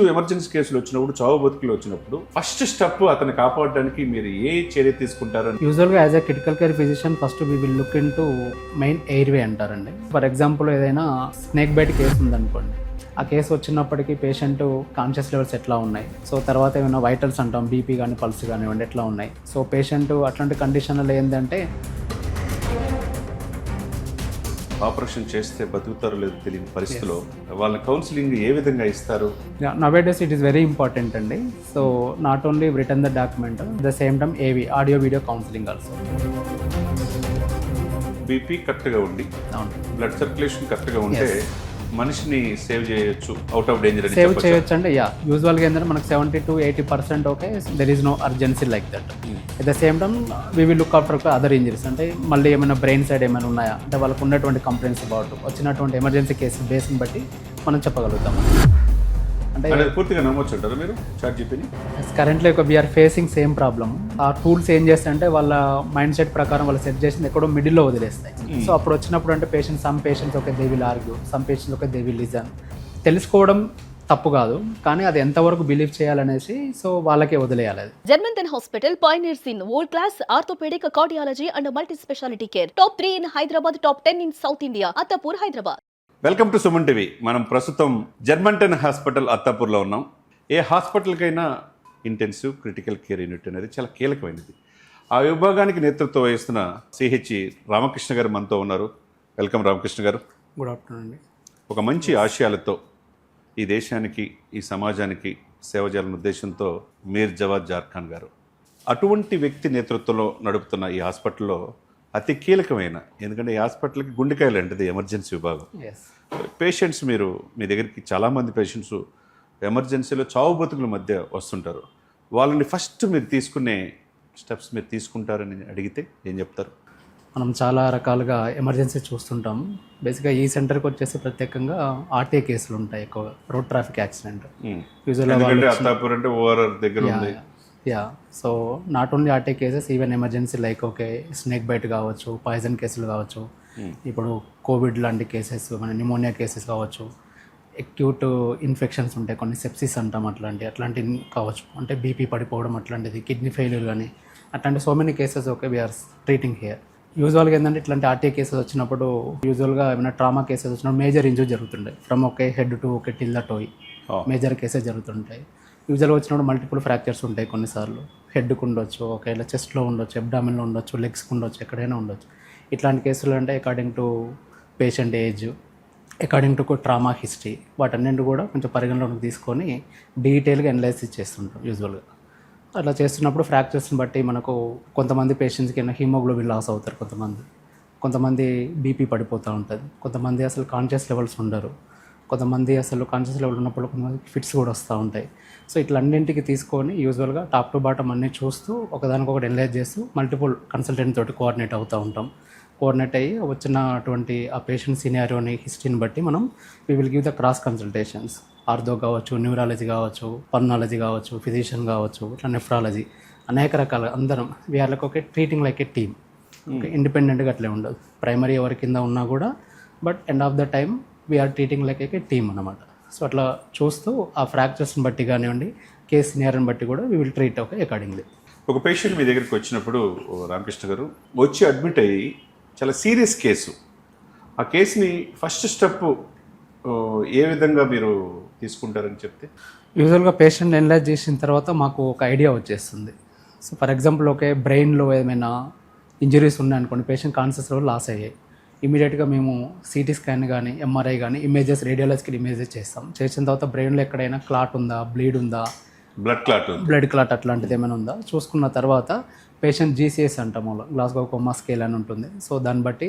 Emergency కేసులు వచ్చినప్పుడు, చావు బతుకులు వచ్చినప్పుడు ఫస్ట్ స్టెప్ అతన్ని కాపాడడానికి మీరు ఏ చర్య తీసుకుంటారని? యూజువల్గా as a critical care physician first we will look in to main airway అంటారండి. ఫర్ ఎగ్జాంపుల్ ఏదైనా స్నేక్ బైట్ కేసు ఉందనుకోండి, ఆ కేసు వచ్చినప్పటికీ పేషెంట్ కాన్షియస్ లెవెల్స్ ఎట్లా ఉన్నాయి, సో తర్వాత ఏమైనా వైటల్స్ అంటాం, బీపీ కానీ పల్స్ కానివ్వండి ఎట్లా ఉన్నాయి. సో పేషెంట్ అట్లాంటి కండిషన్లో ఏంటంటే ఆపరేషన్ చేస్తే బతుకుతారో లేదో తెలియని పరిస్థితిలో వాళ్ళ కౌన్సిలింగ్ ఏ విధంగా ఇస్తారు? Nowadays it is very important అండి. So not only return the document, the same time AV audio video counselling also. BP కరెక్ట్గా ఉండి బ్లడ్ సర్క్యులేషన్ కరెక్ట్గా ఉంటే మనిషిని సేవ్ చేయొచ్చు, అవుట్ ఆఫ్ డేంజర్ సేవ్ చేయొచ్చు అంటే యూజువల్గా ఏంటంటే మనకు 70 to 80% okay, there is no urgency like that. At the same time we will look after other injuries, అంటే మళ్ళీ ఏమైనా బ్రెయిన్ సైడ్ ఏమైనా ఉన్నాయా, అంటే వాళ్ళకు ఉన్నటువంటి కంప్లైంట్స్ అబౌట్ వచ్చినటువంటి ఎమర్జెన్సీ కేసు బేస్ని బట్టి మనం చెప్పగలుగుతాం. అంటే పూర్తిగా నమ్మొచ్చు అంటారు మీరు ChatGPT? Currently we are facing same problem. ఆ టూల్స్ ఏం చేస్తాయంటే వాళ్ళ మైండ్ సెట్ ప్రకారం వాళ్ళు సెట్ చేసింది ఎక్కడో మిడిల్లో వదిలేస్తాయి. సో అప్పుడు వచ్చినప్పుడు అంటే some patients okay they will argue, some patients okay they will listen. తెలుసుకోవడం తప్పు కాదు, కానీ అది ఎంతవరకు బిలీవ్ చేయాలనేసి సో వాళ్ళకే వదిలేయాలి. అది జర్మంతన్ hospital pioneers in world class orthopedic cardiology and multi specialty care. Top 3 in Hyderabad, top 10 in South India. Attapur, Hyderabad. Welcome to Suman TV. మనం ప్రస్తుతం జర్మంటన్ హాస్పిటల్ అత్తాపూర్లో ఉన్నాం. ఏ హాస్పిటల్కైనా ఇంటెన్సివ్ క్రిటికల్ కేర్ యూనిట్ అనేది చాలా కీలకమైనది. ఆ విభాగానికి నేతృత్వం వహిస్తున్న సిహెచ్ఈ రామకృష్ణ గారు మనతో ఉన్నారు. వెల్కమ్ రామకృష్ణ గారు. గుడ్ ఆఫ్టర్నూన్ అండి. ఒక మంచి ఆశయాలతో ఈ దేశానికి, ఈ సమాజానికి సేవ చేయాలన్న ఉద్దేశంతో మీర్ జవాద్ జార్ఖాన్ గారు అటువంటి వ్యక్తి నేతృత్వంలో నడుపుతున్న ఈ హాస్పిటల్లో అతి కీలకమైన, ఎందుకంటే ఈ హాస్పిటల్కి గుండెకాయలు అంటది ఎమర్జెన్సీ విభాగం. పేషెంట్స్ మీ దగ్గరికి చాలామంది పేషెంట్స్ ఎమర్జెన్సీలో చావు బతుకుల మధ్య వస్తుంటారు. వాళ్ళని ఫస్ట్ మీరు తీసుకునే స్టెప్స్ మీరు తీసుకుంటారని అడిగితే ఏం చెప్తారు? మనం చాలా రకాలుగా ఎమర్జెన్సీ చూస్తుంటాం. బేసిక్గా ఈ సెంటర్కి వచ్చేసి ప్రత్యేకంగా ఆర్టీఏ కేసులు ఉంటాయి ఎక్కువగా, రోడ్ ట్రాఫిక్ యాక్సిడెంట్. అత్తాపూర్ అంటే ఓఆర్ఆర్ దగ్గర ఉంది. So not only RTA cases, even emergency like okay snake bite కావచ్చు, పాయిజన్ కేసులు కావచ్చు, ఇప్పుడు కోవిడ్ లాంటి కేసెస్, మన న్యూమోనియా కేసెస్ కావచ్చు, అక్యూట్ ఇన్ఫెక్షన్స్ ఉంటాయి కొన్ని, సెప్సిస్ అంటాం, అట్లాంటివి కావచ్చు, అంటే బీపీ పడిపోవడం అట్లాంటిది, కిడ్నీ ఫెయిల్యూర్ కానీ అట్లాంటి so many cases okay we are treating here. యూజువల్గా ఏంటంటే ఇట్లాంటి ఆర్టీఏ కేసెస్ వచ్చినప్పుడు యూజువల్గా ఏమైనా ట్రామా కేసెస్ వచ్చినప్పుడు మేజర్ ఇంజరీ జరుగుతుంటాయి, from okay head to okay till the toe major cases జరుగుతుంటాయి. యూజువల్గా వచ్చినప్పుడు మల్టిపుల్ ఫ్రాక్చర్స్ ఉంటాయి, కొన్నిసార్లు హెడ్కు ఉండొచ్చు, ఓకే ఇలా చెస్ట్లో ఉండొచ్చు, అబ్డామిన్లో ఉండొచ్చు, లెగ్స్కి ఉండొచ్చు, ఎక్కడైనా ఉండొచ్చు. ఇట్లాంటి కేసులు అంటే according to patient age, according to trauma history, వాటన్నింటి కూడా కొంచెం పరిగణలోకి తీసుకొని డీటెయిల్గా అనలైసిస్ చేస్తుంటాం యూజువల్గా. అట్లా చేస్తున్నప్పుడు ఫ్రాక్చర్స్ని బట్టి మనకు కొంతమంది పేషెంట్స్కి ఏమైనా హీమోగ్లోబిన్ లాస్ అవుతారు, కొంతమంది బీపీ పడిపోతూ ఉంటుంది, కొంతమంది అసలు కాన్షియస్ లెవెల్స్ ఉండరు, కొంతమంది అసలు కాన్షియస్ లెవెల్ ఉన్నప్పుడు కొంతమంది ఫిట్స్ కూడా వస్తూ ఉంటాయి. సో ఇట్లా అన్నింటికి తీసుకొని యూజువల్గా టాప్ టు బాటమ్ అన్నీ చూస్తూ ఒకదానికొకటి ఎనలైజ్ చేస్తూ మల్టిపుల్ కన్సల్టెంట్ తోటి కోఆర్డినేట్ అవుతూ ఉంటాం. కోఆర్డినేట్ అయ్యి వచ్చినటువంటి ఆ పేషెంట్ సినారియోని హిస్టరీని బట్టి మనం we will give the cross consultations. Ortho కావచ్చు, న్యూరాలజీ కావచ్చు, పల్నాలజీ కావచ్చు, ఫిజిషియన్ కావచ్చు, ఇట్లా నెఫ్రాలజీ, అనేక రకాల అందరం వీఆర్లకు ఒకే ట్రీటింగ్ లైక్ ఏ టీమ్. ఇండిపెండెంట్గా అట్లే ఉండదు, ప్రైమరీ ఎవరి కింద ఉన్నా కూడా, but end of the time we are treating like a team అన్నమాట. సో అట్లా చూస్తూ ఆ ఫ్రాక్చర్స్ని బట్టి కానివ్వండి, కేస్ సినారియోని బట్టి కూడా we will treat okay accordingly. ఒక పేషెంట్ మీ దగ్గరికి వచ్చినప్పుడు రామకృష్ణ గారు వచ్చి అడ్మిట్ అయ్యి చాలా సీరియస్ కేసు, ఆ కేసుని ఫస్ట్ స్టెప్ ఏ విధంగా మీరు తీసుకుంటారని చెప్తే? యూజువల్గా పేషెంట్ అనలైజ్ చేసిన తర్వాత మాకు ఒక ఐడియా వచ్చేస్తుంది. సో ఫర్ ఎగ్జాంపుల్ ఓకే బ్రెయిన్లో ఏమైనా ఇంజరీస్ ఉన్నాయనుకోండి, పేషెంట్ కాన్షియస్ లెవెల్ లాస్ అయ్యాయి, ఇమీడియట్గా మేము సిటీ స్కాన్ కానీ ఎంఆర్ఐ కానీ ఇమేజెస్, రేడియాలజికల్ ఇమేజెస్ చేస్తాం. చేసిన తర్వాత బ్రెయిన్లో ఎక్కడైనా క్లాట్ ఉందా, బ్లీడ్ ఉందా, బ్లడ్ క్లాట్ అట్లాంటిది ఏమైనా ఉందా చూసుకున్న తర్వాత పేషెంట్ జీసీఎస్ అంటాము, గ్లాస్గో కోమా స్కేల్ అని ఉంటుంది. సో దాన్ని బట్టి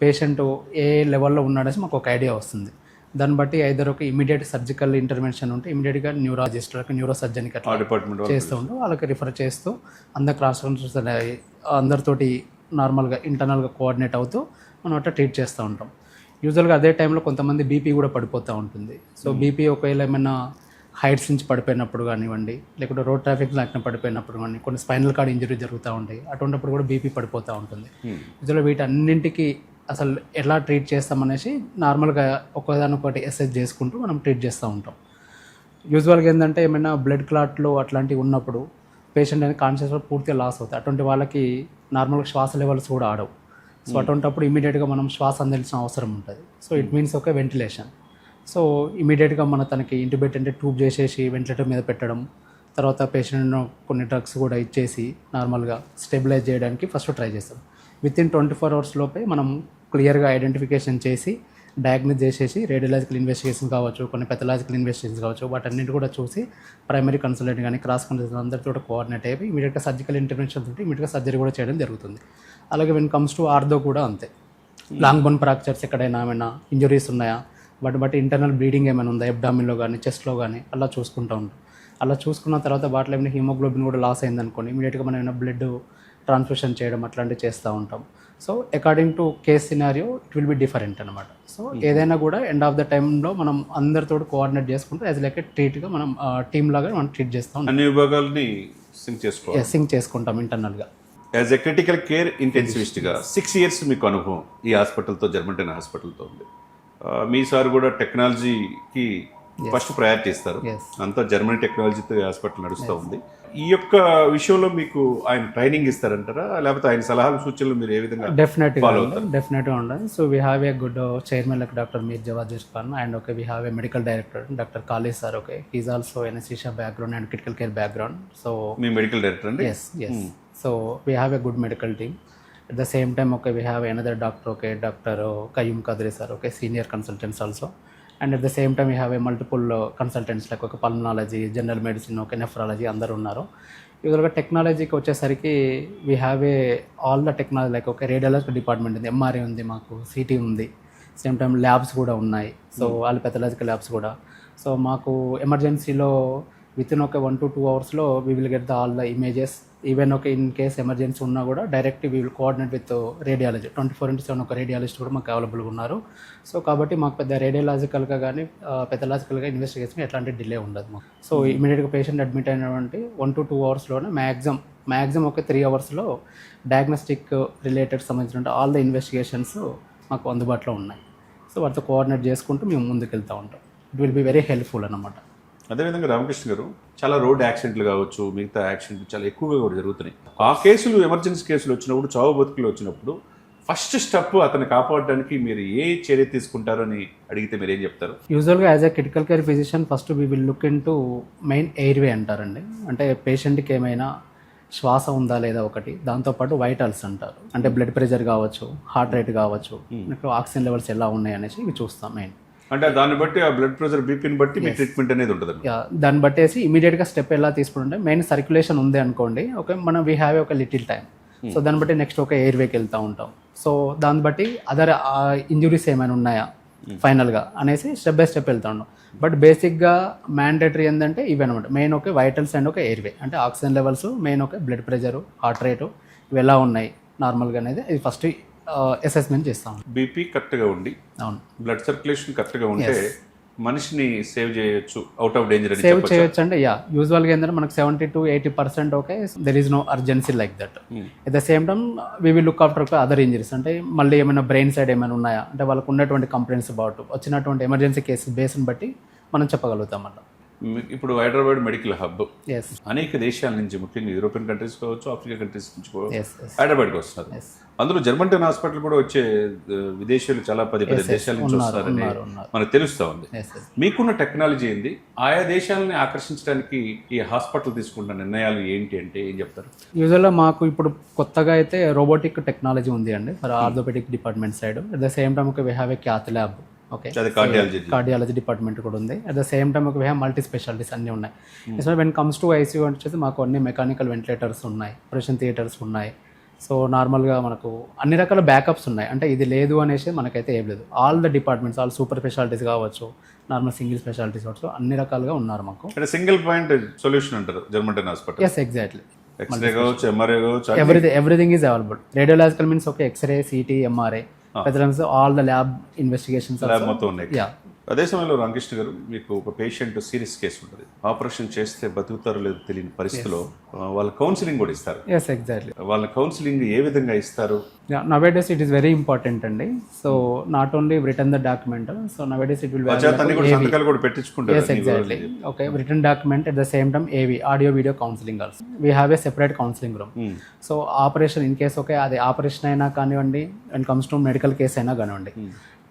పేషెంట్ ఏ లెవెల్లో ఉన్నాడని మాకు ఒక ఐడియా వస్తుంది. దాన్ని బట్టి ఐదర్ ఒక ఇమీడియట్ సర్జికల్ ఇంటర్వెన్షన్ ఉంటే ఇమీడియట్గా న్యూరాలజిస్ట్కి, న్యూరో సర్జన్కి అట్లా చేస్తూ ఉంటూ వాళ్ళకి రిఫర్ చేస్తూ అందరు క్రాస్ కన్సల్టేషన్ అందరితోటి నార్మల్గా ఇంటర్నల్గా కోఆర్డినేట్ అవుతూ మనం అట్లా ట్రీట్ చేస్తూ ఉంటాం. యూజువల్గా అదే టైంలో కొంతమంది బీపీ కూడా పడిపోతూ ఉంటుంది. సో బీపీ ఒకవేళ ఏమైనా హైట్స్ నుంచి పడిపోయినప్పుడు కానివ్వండి, లేకుంటే రోడ్ ట్రాఫిక్ లాక్న పడిపోయినప్పుడు కానీ, కొన్ని స్పైనల్ కార్డ్ ఇంజరీ జరుగుతూ ఉంటాయి, అటువంటిప్పుడు కూడా బీపీ పడిపోతూ ఉంటుంది. యూజువల్గా వీటన్నింటికి అసలు ఎలా ట్రీట్ చేస్తామనేసి నార్మల్గా ఒకదానొకటి అసెస్ చేసుకుంటూ మనం ట్రీట్ చేస్తూ ఉంటాం. యూజువల్గా ఏంటంటే ఏమైనా బ్లడ్ క్లాట్లు అట్లాంటివి ఉన్నప్పుడు పేషెంట్ అనేది కాన్షియస్ పూర్తిగా లాస్ అవుతాయి. అటువంటి వాళ్ళకి నార్మల్గా శ్వాస లెవెల్స్ కూడా ఆడవు. సో అటువంటిప్పుడు ఇమీడియట్గా మనం శ్వాస అందించిన అవసరం ఉంటుంది. సో ఇట్ మీన్స్ ఒక వెంటిలేషన్. సో ఇమీడియట్గా మన తనకి ఇంటిబేట్ అంటే ట్యూబ్ చేసేసి వెంటిలేటర్ మీద పెట్టడం, తర్వాత పేషెంట్ కొన్ని డ్రగ్స్ కూడా ఇచ్చేసి నార్మల్గా స్టెబిలైజ్ చేయడానికి ఫస్ట్ ట్రై చేస్తాం. వితిన్ 24 hours లోపే మనం క్లియర్గా ఐడెంటిఫికేషన్ చేసి డయాగ్నోస్ చేసేసి రేడియలాజికల్ ఇన్వెస్టిగేషన్ కావచ్చు, కొన్ని పెథలాజికల్ ఇన్వెస్టిగేషన్స్ కావచ్చు, వాటన్నిటి కూడా చూసి ప్రైమరీ కన్సల్టెంట్ కానీ క్రాస్ కన్సల్టెంట్ అందరితో కోఆర్డినేట్ అయ్యి ఇమీడియట్గా సర్జికల్ ఇంటర్వెన్షన్ తోటి ఇమీడియట్గా సర్జరీ కూడా చేయడం జరుగుతుంది. అలాగే వెన్ కమ్స్ టు ఆర్థో కూడా అంతే. లాంగ్ బోన్ ఫ్రాక్చర్స్ ఎక్కడైనా ఏమైనా ఇంజరీస్ ఉన్నాయా, వాటి బట్టి ఇంటర్నల్ బ్లీడింగ్ ఏమైనా ఉందా అబ్డామిన్లో కానీ చెస్ట్లో కానీ అలా చూసుకుంటూ ఉంటాం. అలా చూసుకున్న తర్వాత వాటిలో ఏమైనా హిమోగ్లోబిన్ కూడా లాస్ అయిందనుకోండి ఇమీడియట్గా మనం ఏమైనా బ్లడ్ ట్రాన్స్ఫ్యూషన్ చేయడం అట్లాంటివి చేస్తూ ఉంటాం. So according to case scenario it will be different అనమాట. సో ఏదైనా కూడా ఎండ్ ఆఫ్ ద టైంలో మనం అందరితో కోఆర్డినేట్ చేసుకుంటూ యాజ్ లైక్ ట్రీట్గా మనం టీమ్ లాగా మనం ట్రీట్ చేస్తాం. అన్ని విభాగాలని సింక్ చేసుకుంటాం ఇంటర్నల్గా. యాజ్ ఎ క్రిటికల్ కేర్ ఇంటెన్సివిస్ట్గా 6 years మీకు అనుభవం ఈ హాస్పిటల్తో, జర్మంటన్ హాస్పిటల్తో ఉంది. మీ సార్ కూడా టెక్నాలజీకి ఫస్ట్ ప్రయారిటీ ఇస్తారు. అంతా జర్మనీ టెక్నాలజీతో హాస్పిటల్ నడుస్తూ ఉంది. ఈ యొక్క విషయంలో మీకు ఆయన ట్రైనింగ్ ఇస్తారంటారా, లేకపోతే ఆయన సలహాలు సూచనలు మీరు ఏ విధంగా డెఫినెట్గా ఉండాలి. So we have a good chairman like doctor Mir Jawad Zarkhan and okay we have a medical director doctor Kali sir. Okay he's also anaesthesia background and critical care background. So మీ మెడికల్ డైరెక్టర్ అండి? Yes. So we have a good medical team. At the same time, okay, we have another doctor, okay, Dr. Qayyum Qadri sir, okay, senior consultants also. And at the same time, we have a multiple consultants like okay, pulmonology, general medicine, okay, nephrology, అందరు ఉన్నారు. యూజువల్గా టెక్నాలజీకి వచ్చేసరికి we have A all the technology like okay radiological department ఉంది, MRI ఉంది, మాకు city ఉంది, same time labs కూడా ఉన్నాయి. సో వాళ్ళు పెథలాజికల్ ల్యాబ్స్ కూడా. సో మాకు ఎమర్జెన్సీలో వితిన్ ఒక 1 to 2 hours we will get the all the images. Even ఒక ఇన్ కేస్ ఎమర్జెన్సీ ఉన్నా కూడా direct we will coordinate with radiology. 24/7 ఒక రేడియాలజిస్ట్ కూడా మాకు అవైలబుల్గా ఉన్నారు. సో కాబట్టి మాకు పెద్ద రేడియాలజికల్గా కానీ పెథలాజికల్గా ఇన్వెస్టిగేషన్ ఎట్లాంటి డిలే ఉండదు మాకు. సో ఇమీడియట్గా పేషెంట్ అడ్మిట్ అయినటువంటి 1 to 2 hours మ్యాక్సిమం ఒక 3 hours డయాగ్నోస్టిక్ రిలేటెడ్ సంబంధించిన ఆల్ ద ఇన్వెస్టిగేషన్స్ మాకు అందుబాటులో ఉన్నాయి. సో వాటితో కోఆర్డినేట్ చేసుకుంటూ మేము ముందుకు వెళ్తూ ఉంటాం. It will be very helpful అన్నమాట. అదేవిధంగా రామకృష్ణ గారు, చాలా రోడ్ యాక్సిడెంట్లు కావచ్చు, మిగతా యాక్సిడెంట్లు చాలా ఎక్కువగా కూడా జరుగుతున్నాయి. ఆ కేసులు, ఎమర్జెన్సీ కేసులు వచ్చినప్పుడు, చావు బతుకులు వచ్చినప్పుడు ఫస్ట్ స్టెప్ అతన్ని కాపాడడానికి మీరు ఏ చర్య తీసుకుంటారో అని అడిగితే మీరు ఏం చెప్తారు? యూజువల్గా as a critical care physician first we will look in to main airway అంటారండి. అంటే పేషెంట్కి ఏమైనా శ్వాస ఉందా లేదా ఒకటి, దాంతోపాటు వైటల్స్ అంటారు, అంటే బ్లడ్ ప్రెషర్ కావచ్చు, హార్ట్ రేట్ కావచ్చు, ఆక్సిజన్ లెవెల్స్ ఎలా ఉన్నాయి అనేసి ఇవి చూస్తాం మెయిన్. అంటే దాన్ని బట్టి ఆ బ్లడ్ ప్రెషర్ బీపీని బట్టి మీ ట్రీట్మెంట్ అనేది ఉంటుంది. దాన్ని బట్టేసి ఇమీడియట్గా స్టెప్ ఎలా తీసుకుంటే మెయిన్ సర్క్యులేషన్ ఉంది అనుకోండి, ఓకే మనం వీ హ్యావ్ ఒక లిటిల్ టైం. సో దాన్ని బట్టి నెక్స్ట్ ఒక ఎయిర్వేకి వెళ్తూ ఉంటాం. సో దాన్ని బట్టి అదర్ ఇంజురీస్ ఏమైనా ఉన్నాయా ఫైనల్గా అనేసి స్టెప్ బై స్టెప్ వెళ్తూ ఉంటాం. బట్ బేసిక్గా మ్యాండేటరీ ఏంటంటే ఇవి అనమాట. మెయిన్ ఒక వైటల్స్ అండ్ ఒక ఎయిర్వే, అంటే ఆక్సిజన్ లెవెల్స్, మెయిన్ ఒక బ్లడ్ ప్రెషరు, హార్ట్ రేటు ఇవి ఎలా ఉన్నాయి నార్మల్గా అనేది ఇది ఫస్ట్ అసెస్మెంట్ చేస్తాం. బీపీ కరెక్ట్గా ఉండి, అవును, బ్లడ్ సర్క్యులేషన్ కరెక్ట్గా ఉంటే మనిషిని సేవ్ చేయొచ్చు, అవుట్ ఆఫ్ డేంజర్ సేవ్ చేయొచ్చు. అంటే యూజువల్గా ఏంటంటే మనకు 70 to 80% okay, there is no urgency like that. At the same time we will look after other injuries, అంటే మళ్ళీ ఏమైనా బ్రెయిన్ సైడ్ ఏమైనా ఉన్నాయా, అంటే వాళ్ళకు ఉన్నటువంటి కంప్లైంట్స్ అబౌట్ వచ్చినటువంటి ఎమర్జెన్సీ కేసు బేస్ని బట్టి మనం చెప్పగలుగుతాం అన్నమాట. ఇప్పుడు హైదరాబాద్ మెడికల్ హబ్ అనేక దేశాల నుంచి, ముఖ్యంగా యూరోపియన్ కంట్రీస్ కావచ్చు, ఆఫ్రికా కంట్రీస్ నుంచి హైదరాబాద్కి వస్తున్నారు. అందులో జర్మంటన్ హాస్పిటల్ కూడా వచ్చే విదేశీయులు చాలా 10 దేశాల నుంచి వస్తున్నారని మనకు తెలుస్తూ ఉంది. మీకున్న టెక్నాలజీ ఏంది, ఆయా దేశాలని ఆకర్షించడానికి ఈ హాస్పిటల్ తీసుకుంటున్న నిర్ణయాలు ఏంటి అంటే ఏం చెప్తారు? యూజువల్గా మాకు ఇప్పుడు కొత్తగా అయితే రోబోటిక్ టెక్నాలజీ ఉంది అండి for orthopaedic department side. At the same time we have a cath lab, okay cardiology department కూడా ఉంది. At the same time we have multi specialities అన్నీ ఉన్నాయి. So when comes to ICU వచ్చేసి మాకు అన్ని mechanical ventilators ఉన్నాయి, operation theatres ఉన్నాయి. So నార్మల్గా మనకు అన్ని రకాల బ్యాకప్స్ ఉన్నాయి, అంటే ఇది లేదు అనేసి మనకైతే ఏం లేదు. All the departments, all super specialities కావచ్చు, నార్మల్ సింగిల్ స్పెషాలిటీస్ కావచ్చు, అన్ని రకాలుగా ఉన్నారు మాకు. అంటే సింగిల్ పాయింట్ సొల్యూషన్ అంటారు జర్మంటన్ హాస్పిటల్. Yes, exactly. ఎక్స్రే కావచ్చు, ఎంఆర్ఐ కావచ్చు, everything is available. Radiological means okay, x-ray, CT, MRI, all the lab investigations lab మొత్తం ఉన్నాయి. అదే సమయంలో రామకృష్ణ గారు, మీకు ఒక పేషెంట్ సీరియస్ కేసు ఉంటుంది, ఆపరేషన్ చేస్తే బతుకుతారో లేదో తెలియని పరిస్థితిలో వాళ్ళ కౌన్సిలింగ్ కూడా ఇస్తారు. Yes, exactly. వాళ్ళ కౌన్సిలింగ్ ఏ విధంగా ఇస్తారు? Nowadays it is very important అండి. So not only return the document, so nowadays it will సంతకాలు కూడా పెట్టించుకుంటారు. Yes, exactly. Okay, return document at the same time AV audio video counselling also. We have a separate counselling room. So operation in case okay, అది operation అయినా కానివ్వండి, and comes to medical case అయినా కానివ్వండి,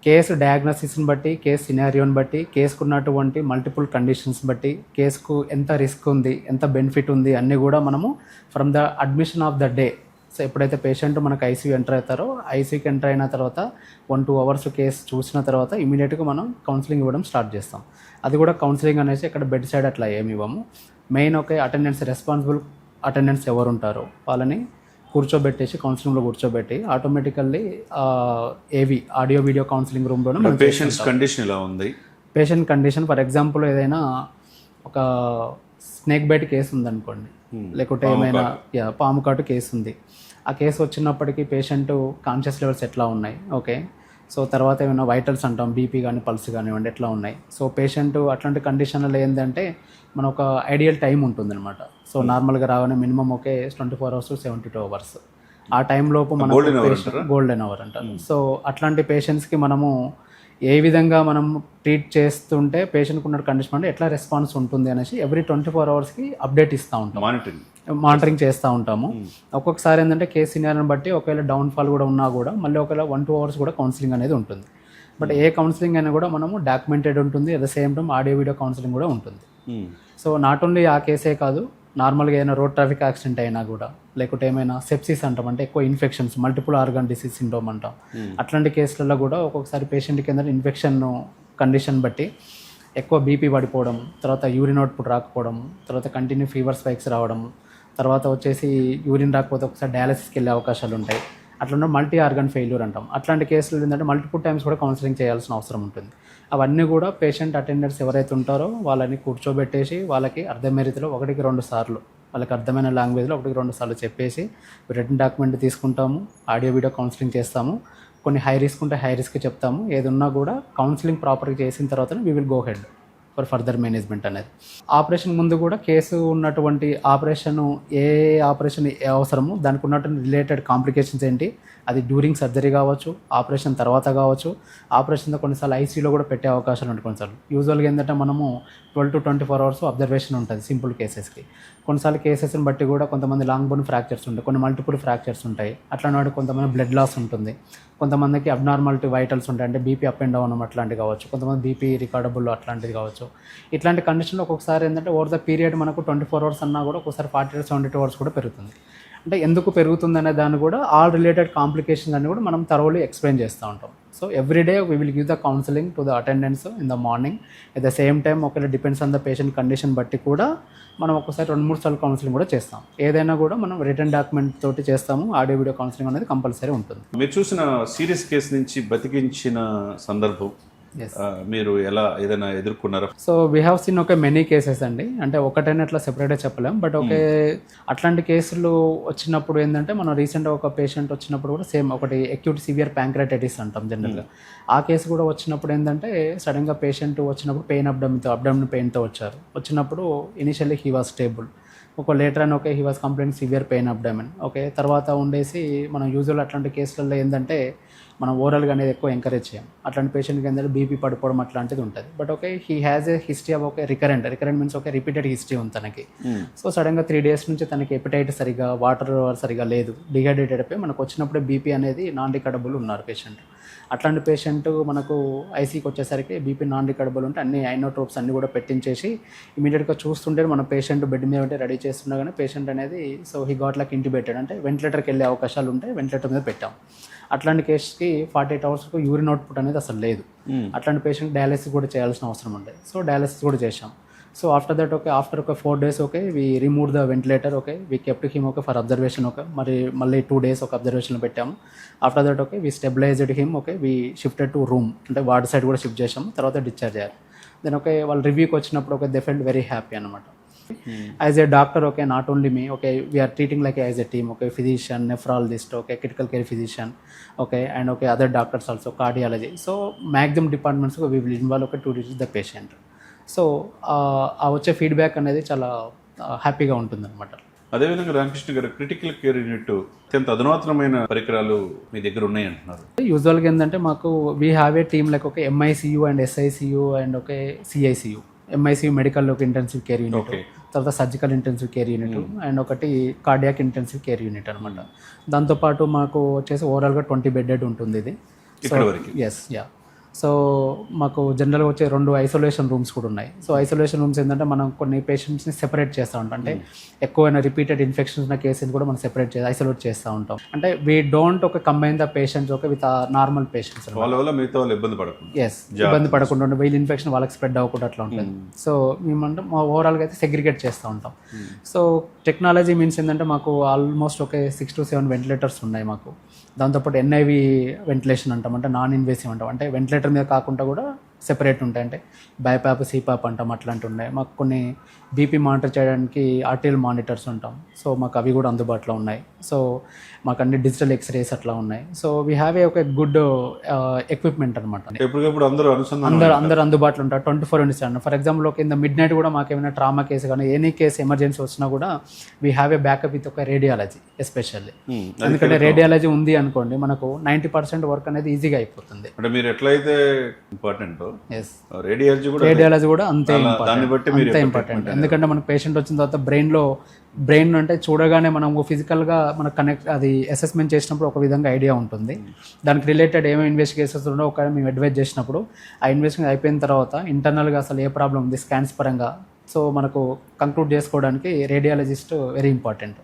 case డయాగ్నోసిస్ని బట్టి, case సినారియోని బట్టి, కేసుకు ఉన్నటువంటి multiple conditions బట్టి, కేసుకు ఎంత రిస్క్ ఉంది, ఎంత బెనిఫిట్ ఉంది అన్నీ కూడా మనము from the admission of the day. So ఎప్పుడైతే పేషెంట్ మనకు ఐసీయూ ఎంటర్ అవుతారో, ఐసీయూకి ఎంటర్ అయిన తర్వాత 1-2 అవర్స్ కేసు చూసిన తర్వాత ఇమీడియట్గా మనం కౌన్సిలింగ్ ఇవ్వడం స్టార్ట్ చేస్తాం. అది కూడా కౌన్సిలింగ్ అనేసి ఇక్కడ బెడ్ సైడ్ అట్లా ఏమి ఇవ్వము. మెయిన్ ఒకే అటెండెన్స్, రెస్పాన్సిబుల్ అటెండెన్స్ ఎవరు ఉంటారో వాళ్ళని కూర్చోబెట్టేసి కౌన్సిలింగ్లో కూర్చోబెట్టి ఆటోమేటికల్లీ ఏవి ఆడియో వీడియో కౌన్సిలింగ్ రూమ్లోనే పేషెంట్స్ కండిషన్ ఎలా ఉంది, పేషెంట్ కండిషన్ ఫర్ ఎగ్జాంపుల్ ఏదైనా ఒక స్నేక్ బైట్ కేసు ఉందనుకోండి, లేకుంటే ఏమైనా పాము కాటు కేసు ఉంది, ఆ కేసు వచ్చినప్పటికీ పేషెంట్ కాన్షియస్ లెవెల్స్ ఎట్లా ఉన్నాయి, ఓకే, సో తర్వాత ఏమైనా వైటల్స్ అంటాం, బీపీ కానీ పల్స్ కానివ్వండి ఎట్లా ఉన్నాయి. సో పేషెంట్ అట్లాంటి కండిషన్లో ఏంటంటే మన ఒక ఐడియల్ టైం ఉంటుందన్నమాట. సో నార్మల్గా రాగానే minimum okay 24 hours to 72 hours, ఆ టైంలోపు మనం గోల్డెన్ అవర్ అంటారు. సో అట్లాంటి పేషెంట్స్కి మనము ఏ విధంగా మనం ట్రీట్ చేస్తుంటే పేషెంట్కి ఉన్న కండిషన్ అంటే ఎట్లా రెస్పాన్స్ ఉంటుంది అనేసి ఎవ్రీ 24 hours అప్డేట్ ఇస్తూ ఉంటాం, మానిటరింగ్ చేస్తూ ఉంటాము. ఒక్కొక్కసారి ఏంటంటే కేసు సినారియోని బట్టి ఒకవేళ డౌన్ఫాల్ కూడా ఉన్నా కూడా మళ్ళీ ఒకవేళ 1-2 hours కూడా కౌన్సిలింగ్ అనేది ఉంటుంది. బట్ ఏ కౌన్సిలింగ్ అయినా కూడా మనము డాక్యుమెంటెడ్ ఉంటుంది, at the same time audio video counselling కూడా ఉంటుంది. సో నాట్ ఓన్లీ ఆ కేసే కాదు, నార్మల్గా ఏదైనా రోడ్ ట్రాఫిక్ యాక్సిడెంట్ అయినా కూడా, లేకుంటే ఏమైనా సెప్సిస్ అంటాం, అంటే ఎక్కువ infections, multiple organ disease syndrome అంటాం, అట్లాంటి కేసులలో కూడా ఒక్కొక్కసారి పేషెంట్కి ఏంటంటే ఇన్ఫెక్షన్ కండిషన్ బట్టి ఎక్కువ బీపీ పడిపోవడం, తర్వాత యూరిన్ అవుట్పుట్ రాకపోవడం, తర్వాత కంటిన్యూ ఫీవర్ స్పైక్స్ రావడం, తర్వాత వచ్చేసి యూరిన్ రాకపోతే ఒకసారి డయాలసిస్కి వెళ్ళే అవకాశాలు ఉంటాయి. అట్లా మల్టీ ఆర్గన్ ఫెయిల్యూర్ అంటాం. అట్లాంటి కేసులు ఏంటంటే మల్టిపుల్ టైమ్స్ కూడా కౌన్సిలింగ్ చేయాల్సిన అవసరం ఉంటుంది. అవన్నీ కూడా పేషెంట్ అటెండర్స్ ఎవరైతే ఉంటారో వాళ్ళని కూర్చోబెట్టేసి వాళ్ళకి అర్థమయ్యే రీతిలో 1-2 సార్లు, వాళ్ళకి అర్థమైన లాంగ్వేజ్లో 1-2 సార్లు చెప్పేసి రిటర్న్ డాక్యుమెంట్ తీసుకుంటాము, ఆడియో వీడియో కౌన్సిలింగ్ చేస్తాము. కొన్ని హై రిస్క్ ఉంటే హై రిస్క్ చెప్తాము. ఏది ఉన్నా కూడా కౌన్సిలింగ్ ప్రాపర్గా చేసిన తర్వాత we will go head for further management అనేది. ఆపరేషన్ ముందు కూడా కేసు ఉన్నటువంటి ఆపరేషన్ ఏ ఆపరేషన్ అవసరము, దానికి ఉన్నటువంటి రిలేటెడ్ కాంప్లికేషన్స్ ఏంటి, అది డ్యూరింగ్ సర్జరీ కావచ్చు, ఆపరేషన్ తర్వాత కావచ్చు, ఆపరేషన్తో కొన్నిసార్లు ఐసీయూలో కూడా పెట్టే అవకాశాలు ఉంటాయి. కొన్నిసార్లు యూజువల్గా ఏంటంటే మనము 12 to 24 hours అబ్జర్వేషన్ ఉంటుంది సింపుల్ కేసెస్కి. కొన్నిసార్లు కేసెస్ని బట్టి కూడా కొంతమంది లాంగ్ బోన్ ఫ్రాక్చర్స్ ఉంటాయి, కొన్ని మల్టిపుల్ ఫ్రాక్చర్స్ ఉంటాయి. అట్లాంటి కొంతమంది బ్లడ్ లాస్ ఉంటుంది, కొంతమందికి అబ్నార్మాలిటీ వైటల్స్ ఉంటాయి, అంటే బీపీ అప్ అండ్ డౌన్ అట్లాంటివి కావచ్చు, కొంతమంది బీపీ రికార్డబుల్ అట్లాంటివి కావచ్చు. ఇట్లాంటి కండిషన్లో ఒక్కొక్కసారి ఏంటంటే ఓవర్ ద పీరియడ్ మనకు 24 hours అన్నా కూడా ఒక్కొక్కసారి 40 to 72 hours కూడా పెరుగుతుంది. అంటే ఎందుకు పెరుగుతుందనే దాన్ని కూడా ఆల్ రిలేటెడ్ కాంప్లికేషన్స్ అన్ని కూడా మనం థరోలీ ఎక్స్ప్లెయిన్ చేస్తూ ఉంటాం. So every day we will give the counselling to the attendance in the morning. At the same time ఒకవేళ depends on the patient condition బట్టి కూడా మనం ఒక్కసారి 2-3 సార్లు కౌన్సిలింగ్ కూడా చేస్తాం. ఏదైనా కూడా మనం రిటర్న్ డాక్యుమెంట్ తోటి చేస్తాము, ఆడియో వీడియో కౌన్సిలింగ్ అనేది కంపల్సరీ ఉంటుంది. మీరు చూసిన సీరియస్ కేసు నుంచి బతికించిన సందర్భం మీరు ఎలా ఏదైనా ఎదుర్కొన్నారా? సో వీ హ్యావ్ సీన్ ఒక మెనీ కేసెస్ అండి, అంటే ఒకటైనా అట్లా సెపరేట్గా చెప్పలేం. బట్ ఓకే, అట్లాంటి కేసులు వచ్చినప్పుడు ఏంటంటే మనం రీసెంట్గా ఒక పేషెంట్ వచ్చినప్పుడు కూడా సేమ్ ఒకటి అక్యూట్ సివియర్ ప్యాంక్రైటిస్ అంటాం జనరల్గా. ఆ కేసు కూడా వచ్చినప్పుడు ఏంటంటే సడన్గా పేషెంట్ వచ్చినప్పుడు పెయిన్ అబ్డమిన్ పెయిన్తో వచ్చినప్పుడు ఇనిషియల్లీ హీ వాజ్ స్టేబుల్. ఒక లేటర్ అని okay he was complaint severe pain abdomen. Okay, తర్వాత ఉండేసి మనం యూజువల్ అట్లాంటి కేసులలో ఏంటంటే మనం ఓరల్గా అనేది ఎక్కువ ఎంకరేజ్ చేయం. అట్లాంటి పేషెంట్కి ఏంటంటే బీపీ పడిపోవడం అట్లాంటిది ఉంటుంది. But okay he has a history of okay recurrent means okay repeated history ఉంది తనకి. సో సడన్గా 3 days నుంచి తనకి ఎపిటైట్ సరిగా, వాటర్ సరిగా లేదు, డిహైడ్రేటెడ్ అయిపోయి మనకు వచ్చినప్పుడు బీపీ అనేది నాన్ రికార్డబుల్ ఉన్నారు పేషెంట్. అట్లాంటి పేషెంట్ మనకు ఐసీకి వచ్చేసరికి బీపీ నాన్ రికార్డబుల్ ఉంటే అన్ని ఐనోట్రోప్స్ అన్నీ కూడా పెట్టించేసి ఇమీడియట్గా చూస్తుంటే మన పేషెంట్ బెడ్ మీద ఉంటే రెడీ చేస్తుండగానే పేషెంట్ అనేది సో హీ గాట్ లైక్ ఇంటిబేటెడ్, అంటే వెంటిలేటర్కి వెళ్ళే అవకాశాలు ఉంటే వెంటిలేటర్ మీద పెట్టాం. అట్లాంటి కేసుకి 48 hours యూరిన్ అవుట్పుట్ అనేది అసలు లేదు. అట్లాంటి పేషెంట్ డయాలసిస్ కూడా చేయాల్సిన అవసరం ఉంటుంది. సో డయాలసిస్ కూడా చేసాం. So after that okay after ఒక 4 days okay we remove the ventilator. Okay we kept him okay for observation. Okay మళ్ళీ 2 days ఒక అబ్జర్వేషన్లో పెట్టాము. After that okay we stabilized him. Okay we shifted to room, అంటే ward side కూడా shift చేసాము. తర్వాత discharge అయ్యారు. దెన్ ఓకే వాళ్ళు రివ్యూకి వచ్చినప్పుడు okay they felt very happy అనమాట. As a doctor okay, not only me, okay we are treating like as a team, okay physician, nephrologist, okay critical care physician, okay and okay other doctors also, cardiology. So maximum departments we will involve okay to reach the patient. So ఆ వచ్చే feedback అనేది చాలా హ్యాపీగా ఉంటుందన్నమాట. అదేవిధంగా రామకృష్ణ గారు, critical care unit అత్యంత అధునాతనమైన పరికరాలు మీ దగ్గర ఉన్నాయి అంటున్నారు. యూజువల్గా ఏంటంటే మాకు we have A team like ఒక ఎంఐసియు అండ్ ఎస్ఐసియు అండ్ ఒక సిఐసియు. ఎంఐసియు మెడికల్ ఒక ఇంటెన్సివ్ కేర్ యూనిట్, తర్వాత surgical intensive care unit and ఒకటి కార్డియాక్ ఇంటెన్సివ్ కేర్ యూనిట్ అనమాట. దాంతోపాటు మాకు వచ్చేసి ఓవరాల్గా 20 బెడెడ్ ఉంటుంది ఇది. Yes yeah. సో మాకు జనరల్గా వచ్చే 2 ఐసోలేషన్ రూమ్స్ కూడా ఉన్నాయి. సో ఐసోలేషన్ రూమ్స్ ఏంటంటే మనం కొన్ని పేషెంట్స్ని సెపరేట్ చేస్తూ ఉంటాం. అంటే ఎక్కువైనా రిపీటెడ్ ఇన్ఫెక్షన్స్ ఉన్న కేసెస్ కూడా మనం సెపరేట్ చేసి ఐసోలేట్ చేస్తూ ఉంటాం. అంటే వీ డోంట్ ఒక కంబైన్ ద పేషెంట్స్ ఒక విత్ నార్మల్ పేషెంట్స్. వాళ్ళ వల్ల మిగతా వాళ్ళు ఇబ్బంది పడకుండా, ఎస్ ఇబ్బంది పడకుండా ఉండే, వీళ్ళ ఇన్ఫెక్షన్ వాళ్ళకి స్ప్రెడ్ అవ్వకుండా అట్లా ఉంటుంది. సో మేమంటే ఓవరాల్గా అయితే సెగ్రిగేట్ చేస్తూ ఉంటాం. సో టెక్నాలజీ మీన్స్ ఏంటంటే మాకు ఆల్మోస్ట్ ఒక 6 to 7 వెంటిలేటర్స్ ఉన్నాయి మాకు. దాంతోపాటు ఎన్ఐవి వెంటిలేషన్ అంటాం, అంటే నాన్ ఇన్వేసివ్ అంటాం, అంటే వెంటిలేటర్ మీద కాకుండా కూడా సెపరేట్ ఉంటాయి. అంటే బైపాప్, సిపాప్ అంటాం, అట్లాంటివి ఉన్నాయి మాకు. కొన్ని బీపీ మానిటర్ చేయడానికి ఆర్టీఎల్ మానిటర్స్ ఉంటాం. సో మాకు అవి కూడా అందుబాటులో ఉన్నాయి. సో మాకు అన్ని డిజిటల్ ఎక్స్రేస్ అట్లా ఉన్నాయి. సో వీ హ్యావ్ ఏ ఒక గుడ్ ఎక్విప్మెంట్ అనమాట. ఎప్పటికప్పుడు అందరూ అందరూ అందుబాటులో ఉంటారు 24/7. ఫర్ ఎగ్జాంపుల్ ఒక ఇన్ ద మిడ్ నైట్ కూడా మాకు ఏమైనా ట్రామా కేసు కానీ ఎనీ కేసు ఎమర్జెన్సీ వచ్చినా కూడా we have A backup with ఒక రేడియాలజీ ఎస్పెషల్లీ. ఎందుకంటే రేడియాలజీ ఉంది అనుకోండి, మనకు 90% వర్క్ అనేది ఈజీగా అయిపోతుంది. అంటే మీరు ఎట్లయితే ఇంపార్టెంట్, రేడియాలజీ కూడా అంతే ఇంపార్టెంట్. ఎందుకంటే మనకు పేషెంట్ వచ్చిన తర్వాత బ్రెయిన్ అంటే చూడగానే మనం ఫిజికల్గా మనకు కనెక్ట్ అది అసెస్మెంట్ చేసినప్పుడు ఒక విధంగా ఐడియా ఉంటుంది. దానికి రిలేటెడ్ ఏమేమి ఇన్వెస్టిగేషన్స్ ఉండో ఒక మేము అడ్వైజ్ చేసినప్పుడు ఆ ఇన్వెస్టిగేషన్ అయిపోయిన తర్వాత ఇంటర్నల్గా అసలు ఏ ప్రాబ్లం ఉంది స్కాన్స్ పరంగా, సో మనకు కంక్లూడ్ చేసుకోవడానికి రేడియాలజిస్ట్ వెరీ ఇంపార్టెంట్.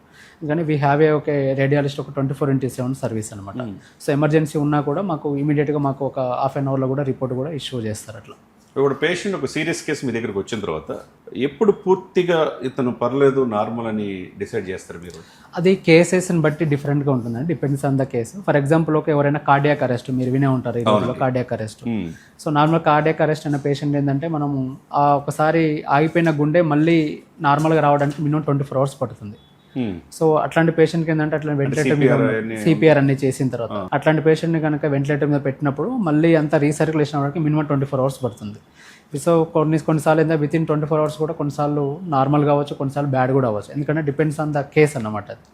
కానీ వీ హ్యావ్ ఏ ఒక రేడియాలజిస్ట్ ఒక 24/7 సర్వీస్ అనమాట. సో ఎమర్జెన్సీ ఉన్నా కూడా మాకు ఇమీడియట్గా మాకు ఒక హాఫ్ అన్ అవర్లో కూడా రిపోర్ట్ కూడా ఇష్యూ చేస్తారు అట్లా. ఇప్పుడు పేషెంట్ ఒక సీరియస్ కేసు మీ దగ్గరకు వచ్చిన తర్వాత ఎప్పుడు పూర్తిగా ఇతను పర్లేదు నార్మల్ అని డిసైడ్ చేస్తారు మీరు? అది కేసెస్ని బట్టి డిఫరెంట్గా ఉంటుందండి, depends on the case. For example ఒక ఎవరైనా కార్డియాక్ అరెస్ట్ మీరు వినే ఉంటారు ఈ రోజుల్లో, cardiac arrest. So normal cardiac arrest అనే పేషెంట్ ఏంటంటే మనము ఒకసారి ఆగిపోయిన గుండె మళ్ళీ నార్మల్గా రావడానికి మినిమం 24 hours పడుతుంది. సో అట్లాంటి పేషెంట్కి ఏంటంటే అట్లా వెంటిలేటర్ మీద సిపిఆర్ అన్ని చేసిన తర్వాత అట్లాంటి పేషెంట్ని కనుక వెంటిలేటర్ మీద పెట్టినప్పుడు మళ్ళీ అంతా రీసర్క్యులేషన్ అవ్వడానికి మినిమం 24 hours పడుతుంది. సో కొన్నిసార్లు ఏంటంటే విత్ ఇన్ 24 hours కూడా కొన్నిసార్లు నార్మల్ కావచ్చు, కొన్నిసార్లు బ్యాడ్ కూడా అవ్వచ్చు. ఎందుకంటే డిపెండ్స్ ఆన్ ద కేస్ అన్నమాట అది.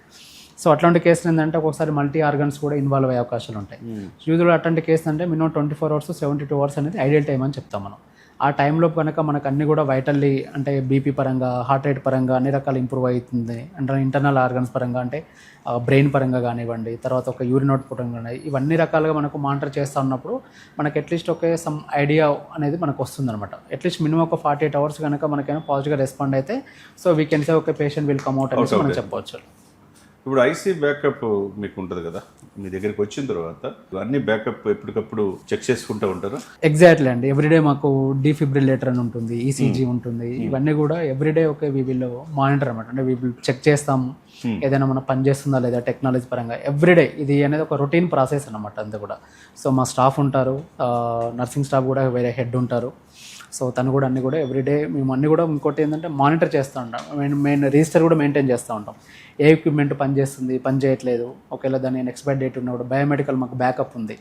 సో అట్లాంటి కేసులు ఏంటంటే ఒక్కొక్కసారి మల్టీ ఆర్గన్స్ కూడా ఇన్వాల్వ్ అయ్యే అవకాశాలు ఉంటాయి. యూజువల్గా అట్లాంటి కేసు అంటే మినిమం 24 hours 72 hours అనేది ఐడియల్ టైం అని చెప్తాం మనం. ఆ టైంలో కనుక మనకు అన్నీ కూడా వైటల్లీ అంటే బీపీ పరంగా, హార్ట్ రేట్ పరంగా అన్ని రకాలు ఇంప్రూవ్ అవుతుంది. అంటే ఇంటర్నల్ ఆర్గన్స్ పరంగా అంటే బ్రెయిన్ పరంగా కానివ్వండి, తర్వాత ఒక యూరిన్ అవుట్ పరంగా కానీ ఇవన్నీ రకాలుగా మనకు మానిటర్ చేస్తూ ఉన్నప్పుడు మనకు అట్లీస్ట్ ఒక సమ్ ఐడియా అనేది మనకు వస్తుందన్నమాట. అట్లీస్ట్ మినిమం ఒక 48 hours కనుక మనకైనా పాజిటివ్గా రెస్పాండ్ అయితే సో వీ కెన్ సే ఒక పేషెంట్ విల్ కమ్ అవుట్ అనేసి మనం చెప్పవచ్చు. ఇప్పుడు ఐసీ బ్యాకప్ మీకు ఉంటుంది కదా, మీ దగ్గరికి వచ్చిన తర్వాత అన్ని బ్యాకప్ ఎప్పటికప్పుడు చెక్ చేసుకుంటూ ఉంటారు? ఎగ్జాక్ట్లీ అండి. ఎవ్రీడే మాకు డీఫిబ్రిలేటర్ అని ఉంటుంది, ఈసీజీ ఉంటుంది, ఇవన్నీ కూడా ఎవ్రీడే ఒక వీ విల్ మానిటర్ అనమాట. అంటే వీ విల్ చెక్ చేస్తాము ఏదైనా మనం పని చేస్తుందా లేదా టెక్నాలజీ పరంగా ఎవ్రీడే. ఇది అనేది ఒక రొటీన్ ప్రాసెస్ అనమాట అంతా కూడా. సో మా స్టాఫ్ ఉంటారు, నర్సింగ్ స్టాఫ్ కూడా వేరే హెడ్ ఉంటారు. సో తను కూడా అన్నీ కూడా ఎవ్రీడే మేము అన్నీ కూడా ఇంకోటి ఏంటంటే మానిటర్ చేస్తూ ఉంటాం. మెయిన్ రిజిస్టర్ కూడా మెయింటైన్ చేస్తూ ఉంటాం. ఏ ఎక్విప్మెంట్ పని చేస్తుంది, పని చేయట్లేదు, ఒకవేళ దాని ఎక్స్పైర్ డేట్ ఉన్నప్పుడు బయోమెడికల్ మాకు బ్యాకప్ ఉంది,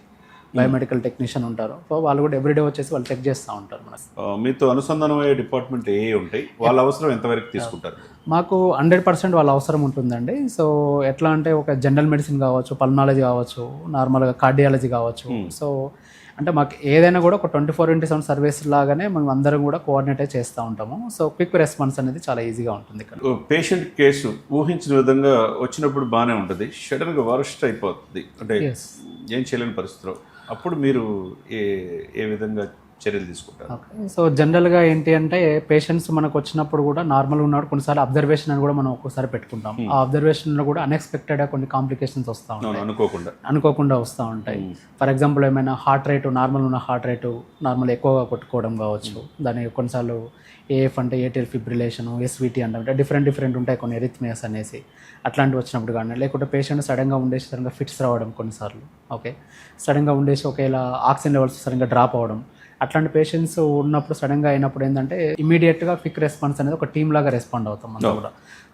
బయోమెడికల్ టెక్నీషియన్ ఉంటారు. సో వాళ్ళు కూడా ఎవ్రీడే వచ్చేసి వాళ్ళు చెక్ చేస్తూ ఉంటారు. మనకు మీతో అనుసంధానమయ్యే డిపార్ట్మెంట్ ఏ ఉంటాయి, వాళ్ళ అవసరం ఎంతవరకు తీసుకుంటారు? మాకు 100% వాళ్ళ అవసరం ఉంటుందండి. సో ఎట్లా అంటే ఒక జనరల్ మెడిసిన్ కావచ్చు, పల్మాలజీ కావచ్చు, నార్మల్గా కార్డియాలజీ కావచ్చు. సో అంటే మాకు ఏదైనా కూడా ఒక 24/7 సర్వీస్ లాగానే మేము అందరం కూడా కోఆర్డినేట్ చేస్తూ ఉంటాము. సో క్విక్ రెస్పాన్స్ అనేది చాలా ఈజీగా ఉంటుంది ఇక్కడ. పేషెంట్ కేసు ఊహించిన విధంగా వచ్చినప్పుడు బాగానే ఉంటుంది, సడన్గా వరస్ట్ అయిపోతుంది, అంటే ఏం చేయలేని పరిస్థితిలో అప్పుడు మీరు ఏ విధంగా చర్యలు తీసుకుంటారు? సో జనరల్గా ఏంటి అంటే పేషెంట్స్ మనకు వచ్చినప్పుడు కూడా నార్మల్గా ఉన్నప్పుడు కొన్నిసార్లు అబ్జర్వేషన్ అని కూడా మనం ఒక్కోసారి పెట్టుకుంటాం. ఆ అబ్జర్వేషన్లో కూడా అన్ఎక్స్పెక్టెడ్గా కొన్ని కాంప్లికేషన్స్ వస్తూ ఉంటాయి, అనుకోకుండా వస్తూ ఉంటాయి. ఫర్ ఎగ్జాంపుల్ ఏమైనా హార్ట్ రేటు, నార్మల్ ఉన్న హార్ట్ రేటు నార్మల్ ఎక్కువగా కొట్టుకోవడం కావచ్చు. దాని కొన్నిసార్లు ఏఎఫ్ అంటే ఏటిఎల్ ఫిబ్రిలేషన్, ఎస్విటీ అంటే డిఫరెంట్ ఉంటాయి కొన్ని ఎరిథ్మియాస్ అనేసి. అట్లాంటివి వచ్చినప్పుడు కానీ లేకుంటే పేషెంట్ సడన్గా ఉండేసి సడన్గా ఫిట్స్ రావడం కొన్నిసార్లు, ఓకే సడన్గా ఉండేసి ఒకవేళ ఆక్సిజన్ లెవెల్స్ సడన్గా డ్రాప్ అవ్వడం, అట్లాంటి పేషెంట్స్ ఉన్నప్పుడు సడన్గా అయినప్పుడు ఏంటంటే ఇమీడియట్గా క్విక్ రెస్పాన్స్ అనేది ఒక టీమ్ లాగా రెస్పాండ్ అవుతాం మనం కూడా.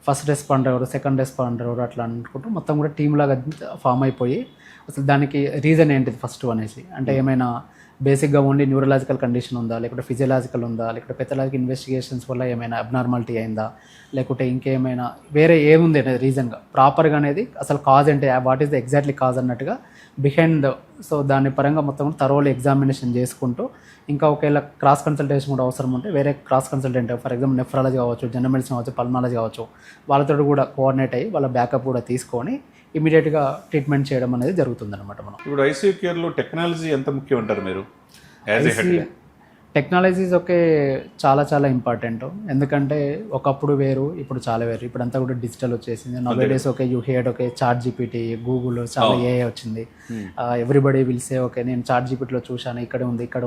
ఫస్ట్ రెస్పాండర్ ఎవరు, సెకండ్ రెస్పాండర్ ఎవరు అట్లా అనుకుంటూ మొత్తం కూడా టీమ్ లాగా ఫామ్ అయిపోయి అసలు దానికి రీజన్ ఏంటిది ఫస్ట్ అనేసి, అంటే ఏమైనా బేసిక్గా ఓన్లీ న్యూరలాజికల్ కండిషన్ ఉందా, లేకుంటే ఫిజియలాజికల్ ఉందా, లేకుంటే పెథలాజికల్ ఇన్వెస్టిగేషన్స్ వల్ల ఏమైనా అబ్నార్మాలిటీ అయిందా, లేకుంటే ఇంకేమైనా వేరే ఏముంది అనేది రీజన్గా ప్రాపర్గా అనేది అసలు కాజ్ అంటే what is the exactly cause అన్నట్టుగా బిహైండ్. సో దాని పరంగా మొత్తం థరోలీ ఎగ్జామినేషన్ చేసుకుంటూ ఇంకా ఒకవేళ క్రాస్ కన్సల్టేషన్ కూడా అవసరం ఉంటే వేరే cross consultant for example nephrology కావచ్చు, జనరల్ మెడిసిన్ కావచ్చు, పల్మాలజీ కావచ్చు, వాళ్ళతో కూడా కోఆర్డినేట్ అయ్యి వాళ్ళ బ్యాకప్ కూడా తీసుకొని ఇమీడియట్గా ట్రీట్మెంట్ చేయడం అనేది జరుగుతుందన్నమాట. మనం ఇప్పుడు ఐసీయూ కేర్లో టెక్నాలజీ ఎంత ముఖ్యం అంటారు మీరు యాజ్ ఏ హెడ్? టెక్నాలజీస్ ఒకే చాలా చాలా ఇంపార్టెంట్. ఎందుకంటే ఒకప్పుడు వేరు, ఇప్పుడు చాలా వేరు. ఇప్పుడు అంతా కూడా డిజిటల్ వచ్చేసింది. Nowadays okay you had okay ChatGPT, Google చాలా ఏఐ వచ్చింది. ఎవ్రీబడి విల్ సే ఓకే నేను చాట్ జీపీటీలో చూశాను, ఇక్కడ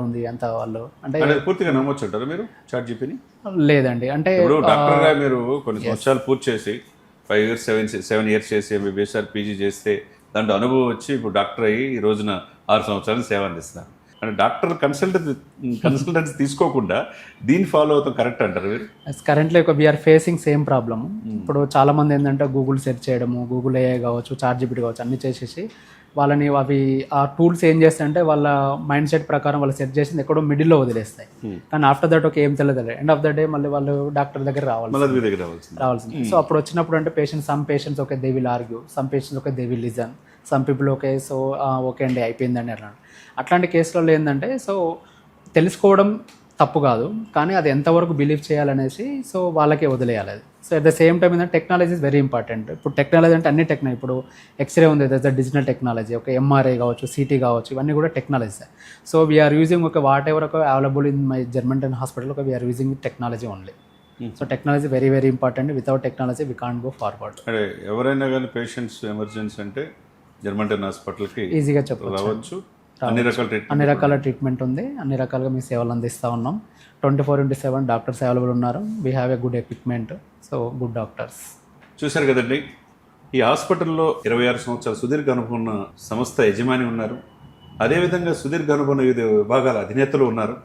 ఉంది అంత వాళ్ళు అంటే పూర్తిగా నమ్మొచ్చు అంటారు మీరు చాట్ జీపీని? లేదండి, అంటే ఇప్పుడు డాక్టర్గా మీరు కొన్ని సంవత్సరాలు పూర్తి చేసి 5 years 7 years చేసి ఎంబీబీఎస్ పీజీ చేస్తే దాంట్లో అనుభవం వచ్చి ఇప్పుడు డాక్టర్ అయ్యి ఈ రోజున 6 సంవత్సరాలు సేవ అందిస్తున్నారు. అంటే డాక్టర్ కన్సల్టెన్స్ తీసుకోకుండా దీన్ని ఫాలో అవుతాం కరెక్ట్ అంటారు మీరు? Currently we are facing same problem. ఇప్పుడు చాలా మంది ఏంటంటే గూగుల్ సెర్చ్ చేయడము, గూగుల్ ఏఐ కావచ్చు, చాట్ జీపీటీ కావచ్చు, అన్ని చేసేసి వాళ్ళని అవి ఆ టూల్స్ ఏం చేస్తాయంటే వాళ్ళ మైండ్ సెట్ ప్రకారం వాళ్ళు సెట్ చేసింది ఎక్కడో మిడిల్లో వదిలేస్తాయి. కానీ ఆఫ్టర్ దట్ ఒక ఏం తెలియదు, ఎండ్ ఆఫ్ ద డే మళ్ళీ వాళ్ళు డాక్టర్ దగ్గర రావాల్సింది. సో అప్పుడు వచ్చినప్పుడు అంటే some patients okay they will argue, some patients okay they will listen, some people okay so okay అండి అయిపోయిందండి అట్లాంటి కేసులలో ఏంటంటే సో తెలుసుకోవడం తప్పు కాదు, కానీ అది ఎంతవరకు బిలీవ్ చేయాలనేసి సో వాళ్ళకే వదిలేయాలి అది. So at the same time ఏంటంటే టెక్నాలజీ ఇస్ వెరీ ఇంపార్టెంట్. ఇప్పుడు టెక్నాలజీ అంటే అన్ని టెక్నాలజీ, ఇప్పుడు ఎక్స్రే ఉంది దట్ ఇస్ డిజిటల్ టెక్నాలజీ, ఒక ఎంఆర్ఐ కావచ్చు, సిటీ కావచ్చు, ఇవన్నీ కూడా టెక్నాలజీ. సో వీఆర్ యూజింగ్ ఒక వాట్ ఎవర్ ఒక అవైలబుల్ ఇన్ మై జర్మంటన్ హాస్పిటల్ ఒక we are using technology only. So technology very very important. Without technology we can't go forward. అంటే ఎవరైనా కానీ పేషెంట్స్ ఎమర్జెన్సీ అంటే జర్మంటన్ హాస్పిటల్కి ఈజీగా చెప్పవచ్చు. అన్ని రకాల ట్రీట్మెంట్ ఉంది, అన్ని రకాలుగా మీ సేవలు అందిస్తూ ఉన్నాం. 24/7 డాక్టర్స్ అవైలబుల్ ఉన్నారు. We have a good equipment, so good doctors. చూశారు కదండి, ఈ హాస్పిటల్లో 26 సంవత్సరాల సుదీర్ఘ అనుభవం ఉన్న సంస్థ యజమాని ఉన్నారు. అదేవిధంగా సుదీర్ఘ అనుభవం వివిధ విభాగాల అధినేతలు ఉన్నారు.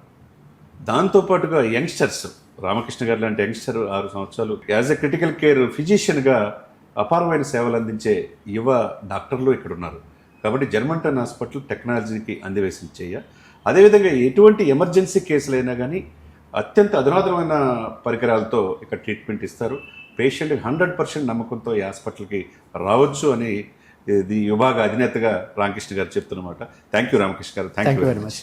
దాంతోపాటుగా యంగ్స్టర్స్, రామకృష్ణ గారు లాంటి యంగ్స్టర్ 6 సంవత్సరాలు యాజ్ ఎ క్రిటికల్ కేర్ ఫిజిషియన్గా అపారమైన సేవలు అందించే యువ డాక్టర్లు ఇక్కడ ఉన్నారు. కాబట్టి జర్మంటన్ హాస్పిటల్ టెక్నాలజీకి అందివేసిన చేయ. అదేవిధంగా ఎటువంటి ఎమర్జెన్సీ కేసులైనా కానీ అత్యంత అధునాతనమైన పరికరాలతో ఇక్కడ ట్రీట్మెంట్ ఇస్తారు. పేషెంట్ 100% నమ్మకంతో ఈ హాస్పిటల్కి రావచ్చు అని ఇది విభాగ అధినేతగా రామకృష్ణ గారు చెప్తున్నమాట. థ్యాంక్ యూ రామకృష్ణ గారు, థ్యాంక్ యూ వెరీ మచ్.